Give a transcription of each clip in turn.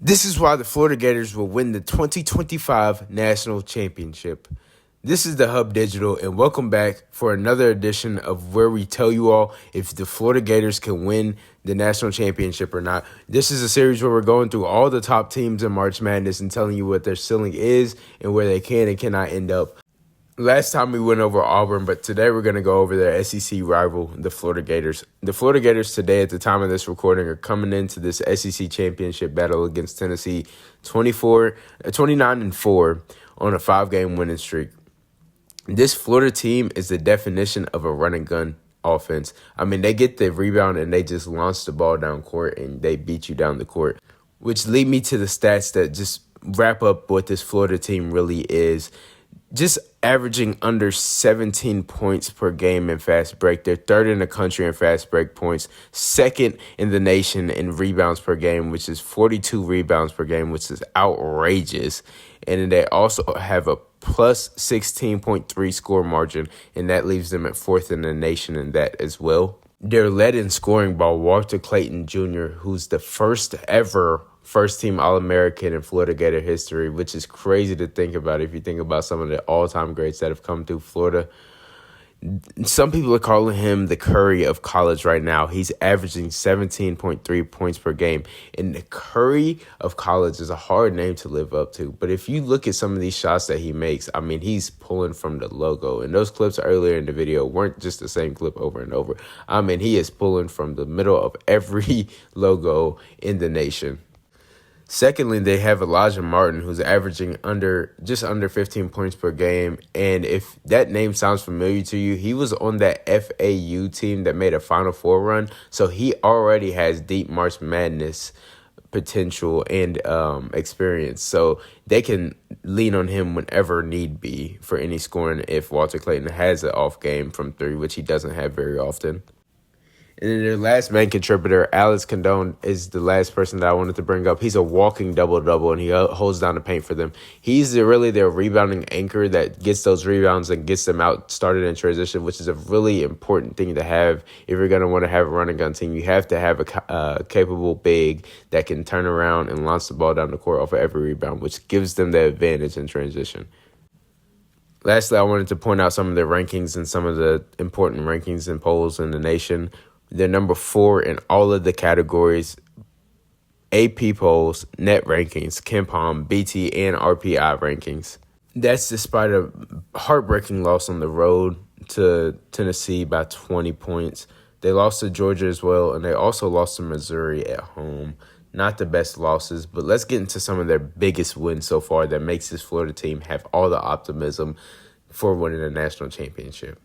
This is why the Florida Gators will win the 2025 National Championship. This is the Hub Digital, and welcome back for another edition of where we tell you all if the Florida Gators can win the National Championship or not. This is a series where we're going through all the top teams in March Madness and telling you what their ceiling is and where they can and cannot end up. Last time we went over Auburn, but today we're going to go over their SEC rival, the Florida Gators. The Florida Gators today, at the time of this recording, are coming into this SEC championship battle against Tennessee 29-4 on a 5-game winning streak. This Florida team is the definition of a run and gun offense. I mean, they get the rebound and they just launch the ball down court and they beat you down the court, which lead me to the stats that just wrap up what this Florida team really is. Just averaging under 17 points per game in fast break. They're third in the country in fast break points, second in the nation in rebounds per game, which is 42 rebounds per game, which is outrageous. And then they also have a plus 16.3 score margin, and that leaves them at fourth in the nation in that as well. They're led in scoring by Walter Clayton Jr., who's the first ever first-team All-American in Florida Gator history, which is crazy to think about if you think about some of the all-time greats that have come through Florida. Some people are calling him the Curry of college right now. He's averaging 17.3 points per game. And the Curry of college is a hard name to live up to. But if you look at some of these shots that he makes, I mean, he's pulling from the logo. And those clips earlier in the video weren't just the same clip over and over. I mean, he is pulling from the middle of every logo in the nation. Secondly, they have Elijah Martin, who's averaging just under 15 points per game. And if that name sounds familiar to you, he was on that FAU team that made a Final Four run. So he already has deep March Madness potential and experience. So they can lean on him whenever need be for any scoring if Walter Clayton has an off game from three, which he doesn't have very often. And then their last main contributor, Alex Condon, is the last person that I wanted to bring up. He's a walking double-double, and he holds down the paint for them. He's really their rebounding anchor that gets those rebounds and gets them out started in transition, which is a really important thing to have if you're going to want to have a run-and-gun team. You have to have a capable big that can turn around and launch the ball down the court off of every rebound, which gives them the advantage in transition. Lastly, I wanted to point out some of their rankings and some of the important rankings and polls in the nation. They're number 4 in all of the categories: AP polls, net rankings, KenPom, BT, and RPI rankings. That's despite a heartbreaking loss on the road to Tennessee by 20 points. They lost to Georgia as well, and they also lost to Missouri at home. Not the best losses, but let's get into some of their biggest wins so far that makes this Florida team have all the optimism for winning a national championship.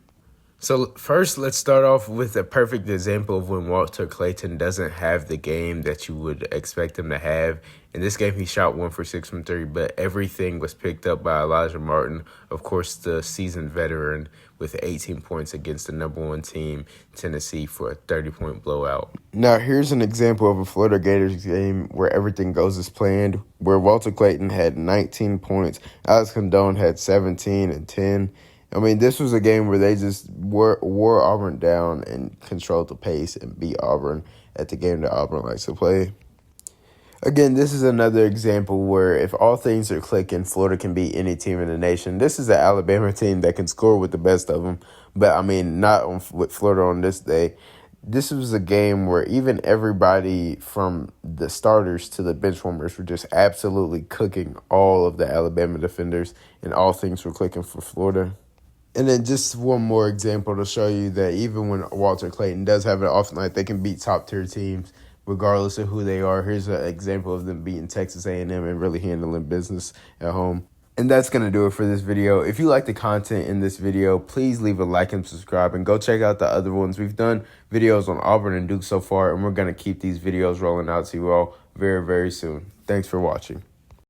So first, let's start off with a perfect example of when Walter Clayton doesn't have the game that you would expect him to have. In this game, he shot 1 for 6 from 3, but everything was picked up by Elijah Martin, of course, the seasoned veteran, with 18 points against the number 1 team, Tennessee, for a 30-point blowout. Now, here's an example of a Florida Gators game where everything goes as planned, where Walter Clayton had 19 points, Alex Condon had 17 and 10. I mean, this was a game where they just wore Auburn down and controlled the pace and beat Auburn at the game that Auburn likes to play. Again, this is another example where if all things are clicking, Florida can beat any team in the nation. This is an Alabama team that can score with the best of them, but I mean, not with Florida on this day. This was a game where even everybody from the starters to the bench warmers were just absolutely cooking all of the Alabama defenders, and all things were clicking for Florida. And then just one more example to show you that even when Walter Clayton does have an off night, they can beat top-tier teams regardless of who they are. Here's an example of them beating Texas A&M and really handling business at home. And that's going to do it for this video. If you like the content in this video, please leave a like and subscribe, and go check out the other ones. We've done videos on Auburn and Duke so far, and we're going to keep these videos rolling out to you all very, very soon. Thanks for watching.